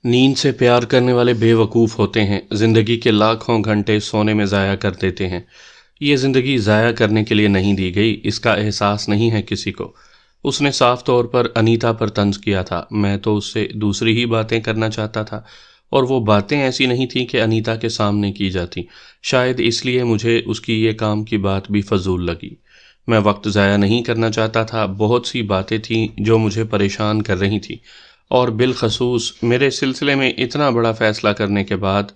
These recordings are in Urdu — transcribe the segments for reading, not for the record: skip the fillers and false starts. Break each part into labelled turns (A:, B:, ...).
A: نیند سے پیار کرنے والے بے وقوف ہوتے ہیں، زندگی کے لاکھوں گھنٹے سونے میں ضائع کر دیتے ہیں۔ یہ زندگی ضائع کرنے کے لیے نہیں دی گئی، اس کا احساس نہیں ہے کسی کو۔ اس نے صاف طور پر انیتا پر طنز کیا تھا، میں تو اس سے دوسری ہی باتیں کرنا چاہتا تھا، اور وہ باتیں ایسی نہیں تھیں کہ انیتا کے سامنے کی جاتی۔ شاید اس لیے مجھے اس کی یہ کام کی بات بھی فضول لگی۔ میں وقت ضائع نہیں کرنا چاہتا تھا، بہت سی باتیں تھیں جو مجھے پریشان کر رہی تھیں، اور بالخصوص میرے سلسلے میں اتنا بڑا فیصلہ کرنے کے بعد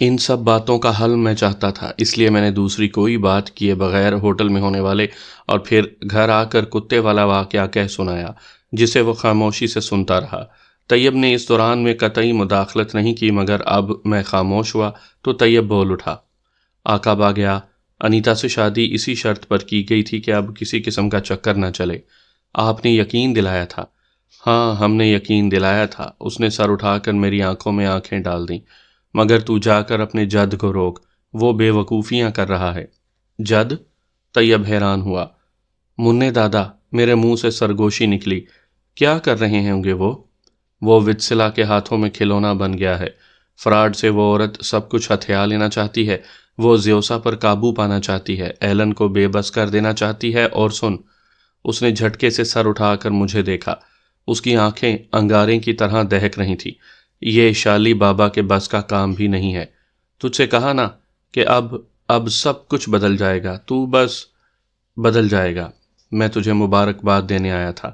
A: ان سب باتوں کا حل میں چاہتا تھا۔ اس لیے میں نے دوسری کوئی بات کیے بغیر ہوٹل میں ہونے والے اور پھر گھر آ کر کتے والا واقعہ کہہ سنایا، جسے وہ خاموشی سے سنتا رہا۔ طیب نے اس دوران میں قطعی مداخلت نہیں کی، مگر اب میں خاموش ہوا تو طیب بول اٹھا، آقا با گیا، انیتا سے شادی اسی شرط پر کی گئی تھی کہ اب کسی قسم کا چکر نہ چلے۔ آپ نے یقین دلایا تھا۔ ہاں، ہم نے یقین دلایا تھا۔ اس نے سر اٹھا کر میری آنکھوں میں آنکھیں ڈال دیں۔ مگر تو جا کر اپنے جد کو روک، وہ بے وقوفیاں کر رہا ہے۔ جد؟ طیب حیران ہوا۔ منّے دادا، میرے منہ سے سرگوشی نکلی۔ کیا کر رہے ہوں گے وہ؟ وہ وتسلا کے ہاتھوں میں کھلونا بن گیا ہے۔ فراڈ سے وہ عورت سب کچھ ہتھیا لینا چاہتی ہے۔ وہ زیوسا پر قابو پانا چاہتی ہے، ایلن کو بے بس کر دینا چاہتی ہے، اور سن۔ اس نے جھٹکے سے سر اٹھا کر مجھے دیکھا۔ اس کی آنکھیں انگاریں کی طرح دہک رہی تھی۔ یہ شالی بابا کے بس کا کام بھی نہیں ہے۔ تجھ سے کہا نا کہ اب سب کچھ بدل جائے گا، تو بس بدل جائے گا۔ میں تجھے مبارکباد دینے آیا تھا۔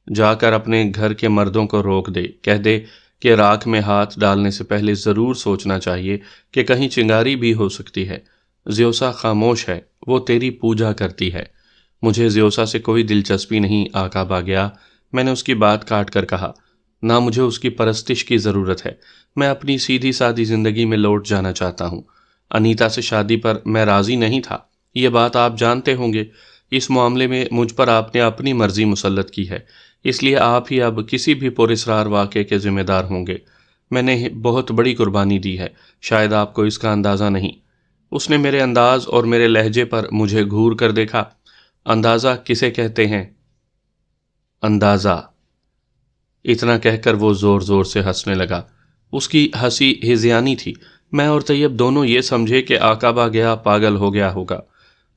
A: جا کر اپنے گھر کے مردوں کو روک دے، کہہ دے کہ راکھ میں ہاتھ ڈالنے سے پہلے ضرور سوچنا چاہیے کہ کہیں چنگاری بھی ہو سکتی ہے۔ زیوسا خاموش ہے، وہ تیری پوجا کرتی ہے۔ مجھے زیوسا سے کوئی دلچسپی نہیں، آقا با گیا، میں نے اس کی بات کاٹ کر کہا۔ نہ مجھے اس کی پرستش کی ضرورت ہے، میں اپنی سیدھی سادی زندگی میں لوٹ جانا چاہتا ہوں۔ انیتا سے شادی پر میں راضی نہیں تھا، یہ بات آپ جانتے ہوں گے۔ اس معاملے میں مجھ پر آپ نے اپنی مرضی مسلط کی ہے، اس لیے آپ ہی اب کسی بھی پراسرار واقعے کے ذمہ دار ہوں گے۔ میں نے بہت بڑی قربانی دی ہے، شاید آپ کو اس کا اندازہ نہیں۔ اس نے میرے انداز اور میرے لہجے پر مجھے گھور کر دیکھا۔ اندازہ کسے کہتے ہیں؟ اندازہ؟ اتنا کہہ کر وہ زور زور سے ہنسنے لگا۔ اس کی ہنسی ہذیانی تھی۔ میں اور طیب دونوں یہ سمجھے کہ آقا با گیا پاگل ہو گیا ہوگا۔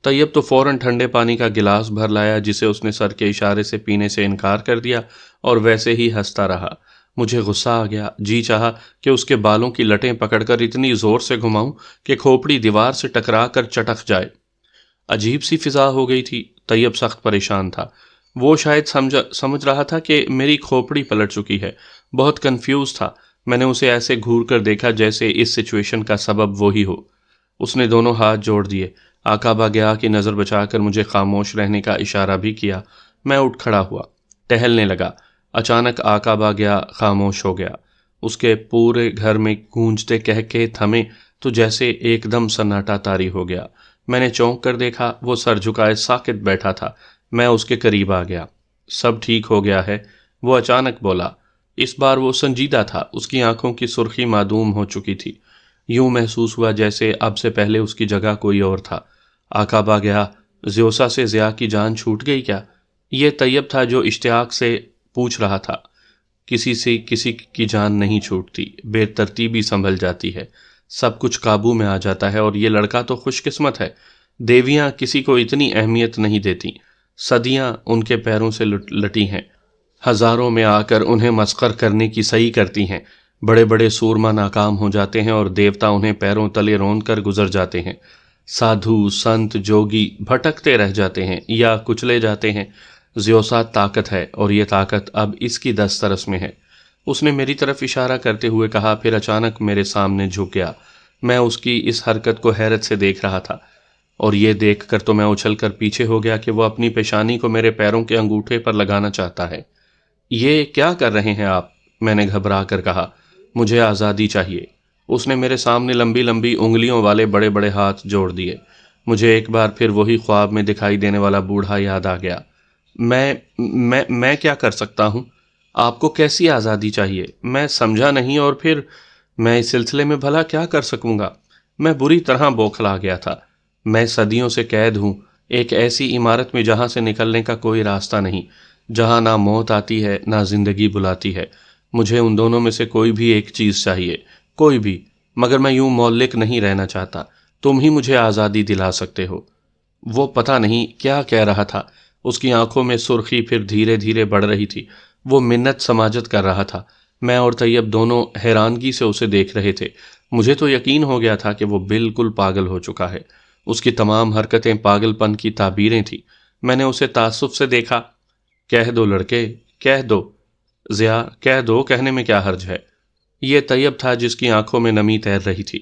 A: طیب تو فوراً ٹھنڈے پانی کا گلاس بھر لایا، جسے اس نے سر کے اشارے سے پینے سے انکار کر دیا، اور ویسے ہی ہنستا رہا۔ مجھے غصہ آ گیا، جی چاہا کہ اس کے بالوں کی لٹیں پکڑ کر اتنی زور سے گھماؤں کہ کھوپڑی دیوار سے ٹکرا کر چٹک جائے۔ عجیب سی فضا ہو گئی تھی۔ طیب سخت پریشان تھا۔ وہ شاید سمجھ رہا تھا کہ میری کھوپڑی پلٹ چکی ہے۔ بہت کنفیوز تھا۔ میں نے اسے ایسے گھور کر دیکھا جیسے اس سچویشن کا سبب وہی ہو۔ اس نے دونوں ہاتھ جوڑ دیے۔ آقا با گیا کی نظر بچا کر مجھے خاموش رہنے کا اشارہ بھی کیا۔ میں اٹھ کھڑا ہوا، ٹہلنے لگا۔ اچانک آقا با گیا خاموش ہو گیا۔ اس کے پورے گھر میں گونجتے کہکے تھمے تو جیسے ایک دم سناٹا طاری ہو گیا۔ میں نے چونک کر دیکھا، وہ سر جھکائے ساکت بیٹھا تھا۔ میں اس کے قریب آ گیا۔ سب ٹھیک ہو گیا ہے؟ وہ اچانک بولا۔ اس بار وہ سنجیدہ تھا، اس کی آنکھوں کی سرخی معدوم ہو چکی تھی۔ یوں محسوس ہوا جیسے اب سے پہلے اس کی جگہ کوئی اور تھا۔ آقا با گیا، زیوسا سے ضیاء کی جان چھوٹ گئی کیا؟ یہ طیب تھا جو اشتیاق سے پوچھ رہا تھا۔ کسی سے کسی کی جان نہیں چھوٹتی، بے ترتیبی سنبھل جاتی ہے، سب کچھ قابو میں آ جاتا ہے، اور یہ لڑکا تو خوش قسمت ہے۔ دیویاں کسی کو اتنی اہمیت نہیں دیتی، صدیاں ان کے پیروں سے لٹی ہیں، ہزاروں میں آ کر انہیں مسخر کرنے کی سعی کرتی ہیں۔ بڑے بڑے سورما ناکام ہو جاتے ہیں اور دیوتا انہیں پیروں تلے رون کر گزر جاتے ہیں۔ سادھو، سنت، جوگی بھٹکتے رہ جاتے ہیں یا کچلے جاتے ہیں۔ زیوسا طاقت ہے، اور یہ طاقت اب اس کی دسترس میں ہے۔ اس نے میری طرف اشارہ کرتے ہوئے کہا، پھر اچانک میرے سامنے جھک گیا۔ میں اس کی اس حرکت کو حیرت سے دیکھ رہا تھا، اور یہ دیکھ کر تو میں اچھل کر پیچھے ہو گیا کہ وہ اپنی پیشانی کو میرے پیروں کے انگوٹھے پر لگانا چاہتا ہے۔ یہ کیا کر رہے ہیں آپ؟ میں نے گھبرا کر کہا۔ مجھے آزادی چاہیے۔ اس نے میرے سامنے لمبی لمبی انگلیوں والے بڑے بڑے ہاتھ جوڑ دیے۔ مجھے ایک بار پھر وہی خواب میں دکھائی دینے والا بوڑھا یاد آ گیا۔ میں کیا کر سکتا ہوں؟ آپ کو کیسی آزادی چاہیے؟ میں سمجھا نہیں، اور پھر میں اس سلسلے میں بھلا کیا کر سکوں گا؟ میں بری طرح بوکھلا گیا تھا۔ میں صدیوں سے قید ہوں، ایک ایسی عمارت میں جہاں سے نکلنے کا کوئی راستہ نہیں، جہاں نہ موت آتی ہے نہ زندگی بلاتی ہے۔ مجھے ان دونوں میں سے کوئی بھی ایک چیز چاہیے، کوئی بھی، مگر میں یوں معلق نہیں رہنا چاہتا، تم ہی مجھے آزادی دلا سکتے ہو۔ وہ پتہ نہیں کیا کہہ رہا تھا، اس کی آنکھوں میں سرخی پھر دھیرے دھیرے بڑھ رہی تھی، وہ منت سماجت کر رہا تھا۔ میں اور طیب دونوں حیرانگی سے اسے دیکھ رہے تھے۔ مجھے تو یقین ہو گیا تھا کہ وہ بالکل پاگل ہو چکا ہے، اس کی تمام حرکتیں پاگل پن کی تعبیریں تھیں۔ میں نے اسے تعصب سے دیکھا۔ کہہ دو لڑکے، کہہ دو ضیا، کہہ دو، کہنے میں کیا حرج ہے؟ یہ طیب تھا جس کی آنکھوں میں نمی تیر رہی تھی۔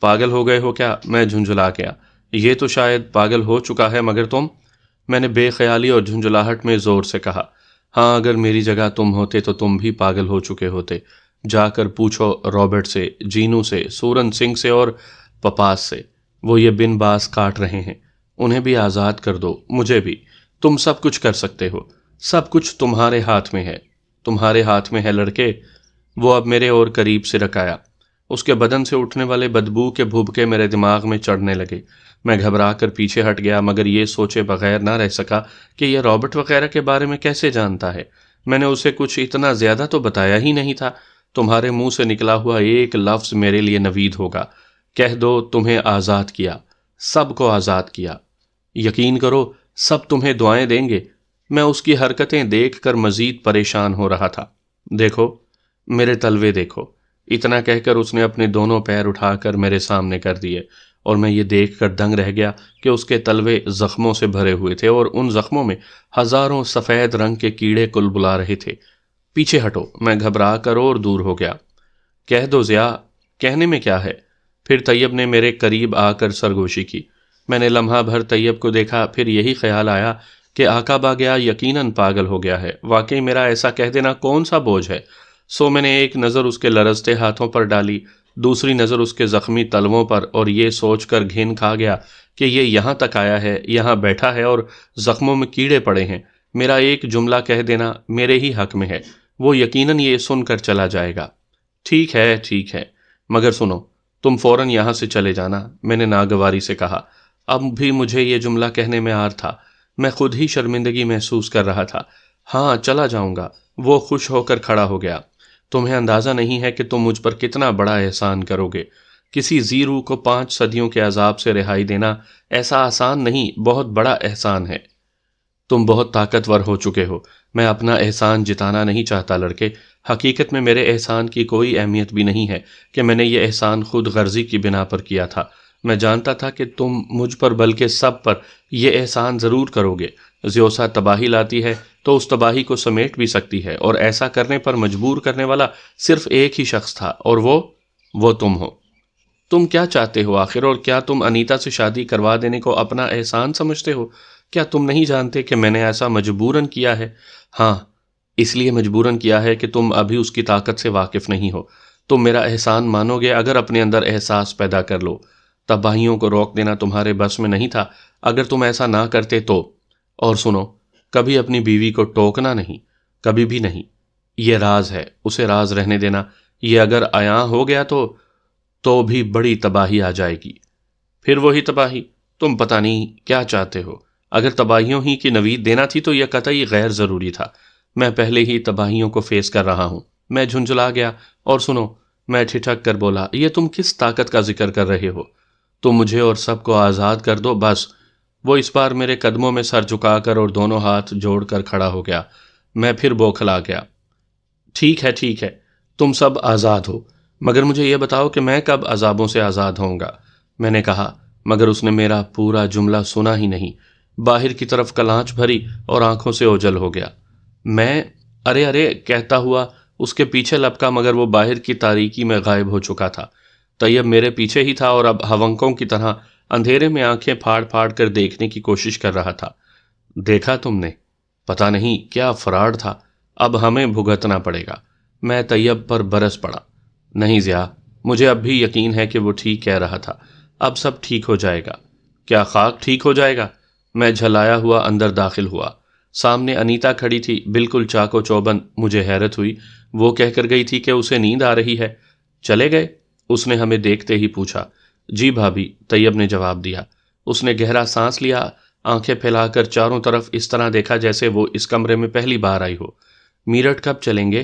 A: پاگل ہو گئے ہو کیا؟ میں جھنجھلا گیا۔ یہ تو شاید پاگل ہو چکا ہے، مگر تم؟ میں نے بے خیالی اور جھنجھلاہٹ میں زور سے کہا۔ ہاں، اگر میری جگہ تم ہوتے تو تم بھی پاگل ہو چکے ہوتے۔ جا کر پوچھو رابرٹ سے، جینو سے، سورن سنگھ سے اور پپاس سے، وہ یہ بن باز کاٹ رہے ہیں۔ انہیں بھی آزاد کر دو، مجھے بھی۔ تم سب کچھ کر سکتے ہو، سب کچھ تمہارے ہاتھ میں ہے، تمہارے ہاتھ میں ہے لڑکے۔ وہ اب میرے اور قریب سے رکایا۔ اس کے بدن سے اٹھنے والے بدبو کے بھبکے میرے دماغ میں چڑھنے لگے۔ میں گھبرا کر پیچھے ہٹ گیا، مگر یہ سوچے بغیر نہ رہ سکا کہ یہ رابرٹ وغیرہ کے بارے میں کیسے جانتا ہے۔ میں نے اسے کچھ اتنا زیادہ تو بتایا ہی نہیں تھا۔ تمہارے منہ سے نکلا ہوا ایک لفظ میرے لیے نوید ہوگا۔ کہہ دو تمہیں آزاد کیا، سب کو آزاد کیا۔ یقین کرو سب تمہیں دعائیں دیں گے۔ میں اس کی حرکتیں دیکھ کر مزید پریشان ہو رہا تھا۔ دیکھو میرے تلوے دیکھو۔ اتنا کہہ کر اس نے اپنے دونوں پیر اٹھا کر میرے سامنے کر دیے، اور میں یہ دیکھ کر دنگ رہ گیا کہ اس کے تلوے زخموں سے بھرے ہوئے تھے، اور ان زخموں میں ہزاروں سفید رنگ کے کیڑے کل بلا رہے تھے۔ پیچھے ہٹو، میں گھبرا کر اور دور ہو گیا۔ کہہ دو ضیا، کہنے میں کیا ہے؟ پھر طیب نے میرے قریب آ کر سرگوشی کی۔ میں نے لمحہ بھر طیب کو دیکھا، پھر یہی خیال آیا کہ آقا با گیا یقیناً پاگل ہو گیا ہے۔ واقعی میرا ایسا کہہ دینا کون سا بوجھ ہے؟ سو میں نے ایک نظر اس کے لرزتے ہاتھوں پر ڈالی، دوسری نظر اس کے زخمی تلووں پر، اور یہ سوچ کر گھن کھا گیا کہ یہ یہاں تک آیا ہے، یہاں بیٹھا ہے اور زخموں میں کیڑے پڑے ہیں۔ میرا ایک جملہ کہہ دینا میرے ہی حق میں ہے، وہ یقیناً یہ سن کر چلا جائے گا۔ ٹھیک ہے، ٹھیک ہے، مگر سنو، تم فوراً یہاں سے چلے جانا، میں نے ناگواری سے کہا۔ اب بھی مجھے یہ جملہ کہنے میں عار تھا، میں خود ہی شرمندگی محسوس کر رہا تھا۔ ہاں، چلا جاؤں گا۔ وہ خوش ہو کر کھڑا ہو گیا۔ تمہیں اندازہ نہیں ہے کہ تم مجھ پر کتنا بڑا احسان کرو گے۔ کسی زیرو کو 5 صدیوں کے عذاب سے رہائی دینا ایسا آسان نہیں، بہت بڑا احسان ہے۔ تم بہت طاقتور ہو چکے ہو، میں اپنا احسان جتانا نہیں چاہتا لڑکے۔ حقیقت میں میرے احسان کی کوئی اہمیت بھی نہیں ہے کہ میں نے یہ احسان خود غرضی کی بنا پر کیا تھا۔ میں جانتا تھا کہ تم مجھ پر بلکہ سب پر یہ احسان ضرور کرو گے۔ زیوسا تباہی لاتی ہے تو اس تباہی کو سمیٹ بھی سکتی ہے، اور ایسا کرنے پر مجبور کرنے والا صرف ایک ہی شخص تھا، اور وہ تم ہو۔ تم کیا چاہتے ہو آخر؟ اور کیا تم انیتا سے شادی کروا دینے کو اپنا احسان سمجھتے ہو؟ کیا تم نہیں جانتے کہ میں نے ایسا مجبوراً کیا ہے؟ ہاں، اس لیے مجبوراً کیا ہے کہ تم ابھی اس کی طاقت سے واقف نہیں ہو۔ تم میرا احسان مانو گے اگر اپنے اندر احساس پیدا کر لو۔ تباہیوں کو روک دینا تمہارے بس میں نہیں تھا، اگر تم ایسا نہ کرتے تو۔ اور سنو، کبھی اپنی بیوی کو ٹوکنا نہیں، کبھی بھی نہیں۔ یہ راز ہے، اسے راز رہنے دینا۔ یہ اگر عیاں ہو گیا تو بھی بڑی تباہی آ جائے گی۔ پھر وہی تباہی، تم پتہ نہیں کیا چاہتے ہو۔ اگر تباہیوں ہی کی نوید دینا تھی تو یہ قطعی غیر ضروری تھا۔ میں پہلے ہی تباہیوں کو فیس کر رہا ہوں۔ میں جھنجھلا گیا۔ اور سنو، میں ٹھٹک کر بولا، یہ تم کس طاقت کا ذکر کر رہے ہو؟ تم مجھے اور سب کو آزاد کر دو بس۔ وہ اس بار میرے قدموں میں سر جھکا کر اور دونوں ہاتھ جوڑ کر کھڑا ہو گیا۔ میں پھر بوکھلا گیا۔ ٹھیک ہے، ٹھیک ہے، تم سب آزاد ہو، مگر مجھے یہ بتاؤ کہ میں کب عذابوں سے آزاد ہوں گا؟ میں نے کہا، مگر اس نے میرا پورا جملہ سنا ہی نہیں۔ باہر کی طرف کلانچ بھری اور آنکھوں سے اوجھل ہو گیا۔ میں ارے کہتا ہوا اس کے پیچھے لپکا، مگر وہ باہر کی تاریکی میں غائب ہو چکا تھا۔ طیب میرے پیچھے ہی تھا اور اب ہونکوں کی طرح اندھیرے میں آنکھیں پھاڑ پھاڑ کر دیکھنے کی کوشش کر رہا تھا۔ دیکھا تم نے؟ پتہ نہیں کیا فراڈ تھا، اب ہمیں بھگتنا پڑے گا۔ میں طیب پر برس پڑا۔ نہیں ضیا، مجھے اب بھی یقین ہے کہ وہ ٹھیک کہہ رہا تھا، اب سب ٹھیک ہو جائے گا۔ کیا خاک ٹھیک ہو جائے گا؟ میں جھلایا ہوا اندر داخل ہوا۔ سامنے انیتا کھڑی تھی، بالکل چاق و چوبند۔ مجھے حیرت ہوئی، وہ کہہ کر گئی تھی کہ اسے نیند آ رہی ہے۔ چلے گئے؟ اس نے ہمیں دیکھتے ہی پوچھا۔ جی بھابھی، طیب نے جواب دیا۔ اس نے گہرا سانس لیا، آنکھیں پھیلا کر چاروں طرف اس طرح دیکھا جیسے وہ اس کمرے میں پہلی بار آئی ہو۔ میرٹھ کب چلیں گے؟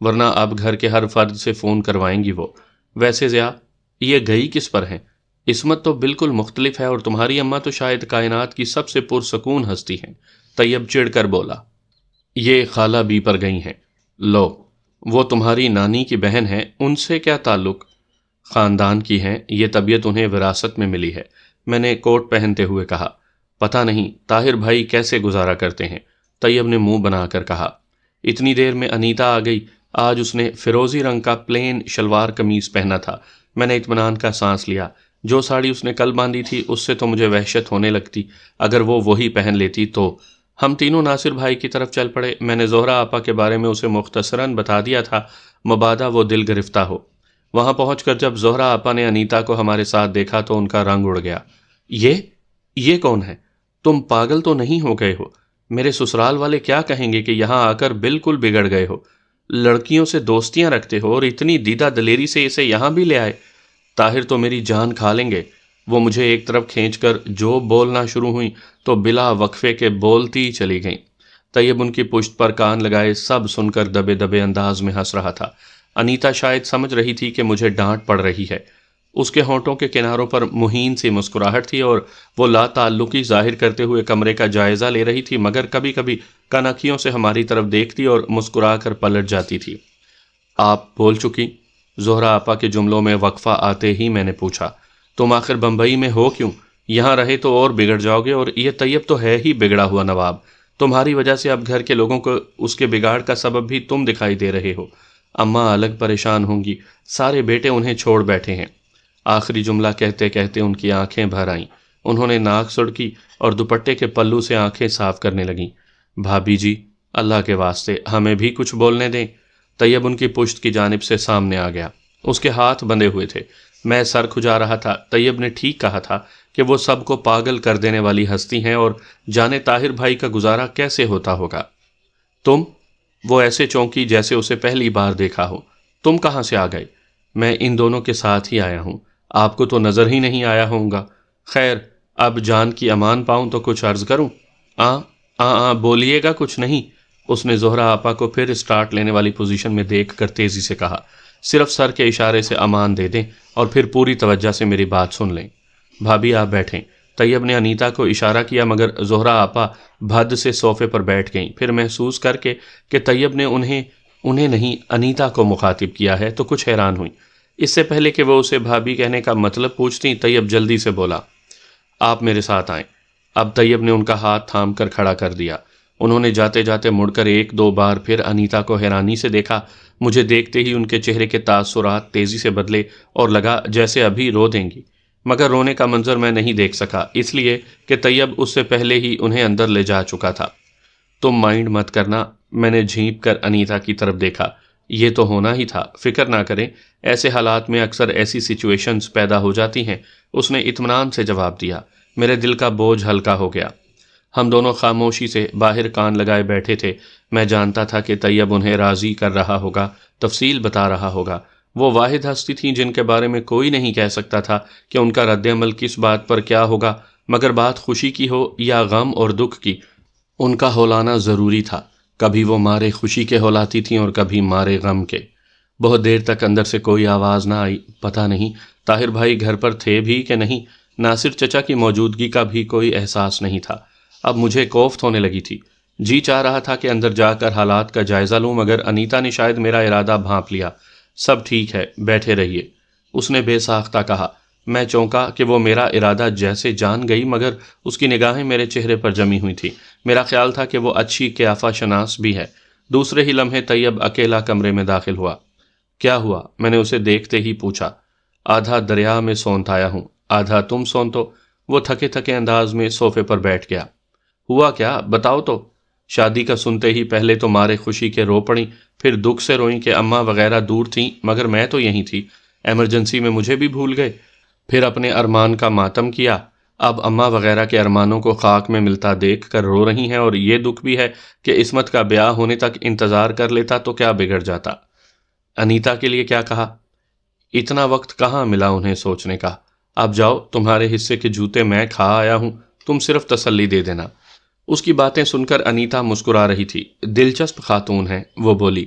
A: ورنہ اب گھر کے ہر فرد سے فون کروائیں گی وہ۔ ویسے ضیاء، یہ گئی کس پر ہیں؟ عصمت تو بالکل مختلف ہے، اور تمہاری اماں تو شاید کائنات کی سب سے پرسکون ہستی ہیں۔ طیب چڑھ کر بولا۔ یہ خالہ بی پر گئی ہیں۔ لو، وہ تمہاری نانی کی بہن ہیں، ان سے کیا تعلق؟ خاندان کی ہیں، یہ طبیعت انہیں وراثت میں ملی ہے، میں نے کوٹ پہنتے ہوئے کہا۔ پتہ نہیں طاہر بھائی کیسے گزارا کرتے ہیں، طیب نے منہ بنا کر کہا۔ اتنی دیر میں انیتا آ گئی۔ آج اس نے فیروزی رنگ کا پلین شلوار قمیض پہنا تھا۔ میں نے اطمینان کا سانس لیا۔ جو ساڑی اس نے کل باندھی تھی اس سے تو مجھے وحشت ہونے لگتی، اگر وہ وہی پہن لیتی تو۔ ہم تینوں ناصر بھائی کی طرف چل پڑے۔ میں نے زہرہ آپا کے بارے میں اسے مختصراً بتا دیا تھا، مبادا وہ دل گرفتہ ہو۔ وہاں پہنچ کر جب زہرہ آپا نے انیتا کو ہمارے ساتھ دیکھا تو ان کا رنگ اڑ گیا۔ یہ کون ہے؟ تم پاگل تو نہیں ہو گئے ہو؟ میرے سسرال والے کیا کہیں گے کہ یہاں آ کر بالکل بگڑ گئے ہو؟ لڑکیوں سے دوستیاں رکھتے ہو اور اتنی دیدہ دلیری سے اسے یہاں بھی لے آئے۔ طاہر تو میری جان کھا لیں گے۔ وہ مجھے ایک طرف کھینچ کر جو بولنا شروع ہوئیں تو بلا وقفے کے بولتی چلی گئیں۔ طیب ان کی پشت پر کان لگائے سب سن کر دبے دبے انداز میں ہنس رہا تھا۔ انیتا شاید سمجھ رہی تھی کہ مجھے ڈانٹ پڑ رہی ہے۔ اس کے ہونٹوں کے کناروں پر مہین سی مسکراہٹ تھی اور وہ لا تعلقی ظاہر کرتے ہوئے کمرے کا جائزہ لے رہی تھی، مگر کبھی کبھی کنکھیوں سے ہماری طرف دیکھتی اور مسکرا کر پلٹ جاتی تھی۔ آپ بول چکی؟ زہرہ آپا کے جملوں میں وقفہ آتے ہی میں نے پوچھا۔ تم آخر بمبئی میں ہو کیوں؟ یہاں رہے تو اور بگڑ جاؤ گے، اور یہ طیب تو ہے ہی بگڑا ہوا نواب۔ تمہاری وجہ سے اب گھر کے لوگوں کو اس کے بگاڑ کا سبب بھی تم دکھائی دے رہے ہو۔ اماں الگ پریشان ہوں گی، سارے بیٹے انہیں چھوڑ بیٹھے ہیں۔ آخری جملہ کہتے کہتے ان کی آنکھیں بھر آئیں۔ انہوں نے ناک سڑکی اور دوپٹے کے پلو سے آنکھیں صاف کرنے لگیں۔ بھابھی جی، اللہ کے واسطے ہمیں بھی کچھ بولنے دیں۔ طیب ان کی پشت کی جانب سے سامنے آ گیا۔ اس کے ہاتھ بندھے ہوئے تھے۔ میں سر کھجا رہا تھا۔ طیب نے ٹھیک کہا تھا کہ وہ سب کو پاگل کر دینے والی ہستی ہیں، اور جانے طاہر بھائی کا گزارا کیسے ہوتا ہوگا۔ تم؟ وہ ایسے چونکی جیسے اسے پہلی بار دیکھا ہو۔ تم کہاں سے آ گئے؟ میں ان دونوں کے ساتھ ہی آیا ہوں، آپ کو تو نظر ہی نہیں آیا ہوں گا۔ خیر، اب جان کی امان پاؤں تو کچھ عرض کروں؟ بولیے گا کچھ نہیں؟ اس نے زہرہ آپا کو پھر اسٹارٹ لینے والی پوزیشن میں دیکھ کر تیزی سے کہا۔ صرف سر کے اشارے سے امان دے دیں اور پھر پوری توجہ سے میری بات سن لیں۔ بھابھی آپ بیٹھیں۔ طیب نے انیتا کو اشارہ کیا، مگر زہرہ آپا بھد سے صوفے پر بیٹھ گئیں۔ پھر محسوس کر کے کہ طیب نے انہیں نہیں انیتا کو مخاطب کیا ہے تو کچھ حیران ہوئی۔ اس سے پہلے کہ وہ اسے بھابھی کہنے کا مطلب پوچھتی، طیب جلدی سے بولا، آپ میرے ساتھ آئیں۔ اب طیب نے ان کا ہاتھ تھام کر کھڑا کر دیا۔ انہوں نے جاتے جاتے مڑ کر ایک دو بار پھر انیتا کو حیرانی سے دیکھا۔ مجھے دیکھتے ہی ان کے چہرے کے تاثرات تیزی سے بدلے اور لگا جیسے ابھی رو دیں گی، مگر رونے کا منظر میں نہیں دیکھ سکا، اس لیے کہ طیب اس سے پہلے ہی انہیں اندر لے جا چکا تھا۔ تم مائنڈ مت کرنا، میں نے جھینپ کر انیتا کی طرف دیکھا۔ یہ تو ہونا ہی تھا، فکر نہ کریں، ایسے حالات میں اکثر ایسی سچویشنز پیدا ہو جاتی ہیں، اس نے اطمینان سے جواب دیا۔ میرے دل کا بوجھ ہلکا ہو گیا۔ ہم دونوں خاموشی سے باہر کان لگائے بیٹھے تھے۔ میں جانتا تھا کہ طیب انہیں راضی کر رہا ہوگا، تفصیل بتا رہا ہوگا۔ وہ واحد ہستی تھیں جن کے بارے میں کوئی نہیں کہہ سکتا تھا کہ ان کا رد عمل کس بات پر کیا ہوگا، مگر بات خوشی کی ہو یا غم اور دکھ کی، ان کا ہولانا ضروری تھا۔ کبھی وہ مارے خوشی کے ہولاتی تھیں اور کبھی مارے غم کے۔ بہت دیر تک اندر سے کوئی آواز نہ آئی۔ پتہ نہیں طاہر بھائی گھر پر تھے بھی کہ نہیں، ناصر چچا کی موجودگی کا بھی کوئی احساس نہیں تھا۔ اب مجھے کوفت ہونے لگی تھی۔ جی چاہ رہا تھا کہ اندر جا کر حالات کا جائزہ لوں، مگر انیتا نے شاید میرا ارادہ بھانپ لیا۔ سب ٹھیک ہے، بیٹھے رہیے، اس نے بے ساختہ کہا۔ میں چونکا کہ وہ میرا ارادہ جیسے جان گئی، مگر اس کی نگاہیں میرے چہرے پر جمی ہوئی تھی۔ میرا خیال تھا کہ وہ اچھی قیافہ شناس بھی ہے۔ دوسرے ہی لمحے طیب اکیلا کمرے میں داخل ہوا۔ کیا ہوا؟ میں نے اسے دیکھتے ہی پوچھا۔ آدھا دریا میں سونتایا ہوں، آدھا تم سونتو۔ وہ تھکے تھکے انداز میں صوفے پر بیٹھ گیا۔ ہوا کیا؟ بتاؤ تو۔ شادی کا سنتے ہی پہلے تو مارے خوشی کے رو پڑیں، پھر دکھ سے روئیں کہ اماں وغیرہ دور تھیں، مگر میں تو یہیں تھی۔ ایمرجنسی میں مجھے بھی بھول گئے۔ پھر اپنے ارمان کا ماتم کیا۔ اب اماں وغیرہ کے ارمانوں کو خاک میں ملتا دیکھ کر رو رہی ہیں، اور یہ دکھ بھی ہے کہ عصمت کا بیاہ ہونے تک انتظار کر لیتا تو کیا بگڑ جاتا۔ انیتا کے لیے کیا کہا؟ اتنا وقت کہاں ملا انہیں سوچنے کا۔ اب جاؤ، تمہارے حصے کے جوتے میں کھا آیا ہوں، تم صرف تسلی دے دینا۔ اس کی باتیں سن کر انیتا مسکرا رہی تھی۔ دلچسپ خاتون ہے، وہ بولی۔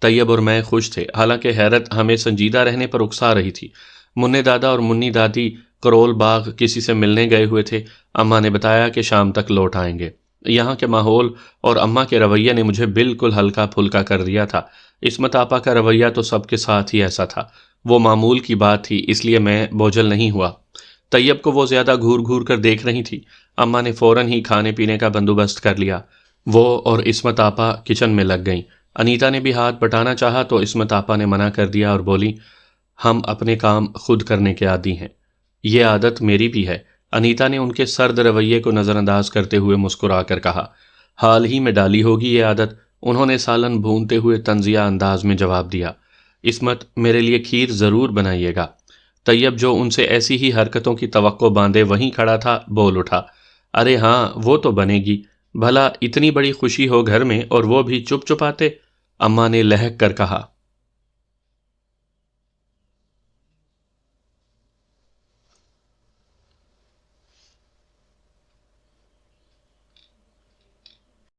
A: طیب اور میں خوش تھے، حالانکہ حیرت ہمیں سنجیدہ رہنے پر اکسا رہی تھی۔ منّے دادا اور منی دادی کرول باغ کسی سے ملنے گئے ہوئے تھے۔ اماں نے بتایا کہ شام تک لوٹ آئیں گے۔ یہاں کے ماحول اور اماں کے رویے نے مجھے بالکل ہلکا پھلکا کر دیا تھا۔ عصمت آپا کا رویہ تو سب کے ساتھ ہی ایسا تھا۔ وہ معمول کی بات تھی، اس لیے میں بوجھل نہیں ہوا۔ طیب کو وہ زیادہ گھور گھور کر دیکھ رہی تھی۔ اماں نے فوراً ہی کھانے پینے کا بندوبست کر لیا۔ وہ اور عصمت آپا کچن میں لگ گئیں۔ انیتا نے بھی ہاتھ بٹانا چاہا تو عصمت آپا نے منع کر دیا اور بولی، ہم اپنے کام خود کرنے کے عادی ہیں۔ یہ عادت میری بھی ہے۔ انیتا نے ان کے سرد رویے کو نظر انداز کرتے ہوئے مسکرا کر کہا، حال ہی میں ڈالی ہوگی یہ عادت۔ انہوں نے سالن بھونتے ہوئے طنزیہ انداز میں جواب دیا، عصمت میرے لیے کھیر ضرور بنائیے گا۔ طیب جو ان سے ایسی ہی حرکتوں کی توقع باندھے وہیں کھڑا تھا، بول اٹھا، ارے ہاں وہ تو بنے گی، بھلا اتنی بڑی خوشی ہو گھر میں اور وہ بھی چپ چپاتے؟ اماں نے لہک کر کہا،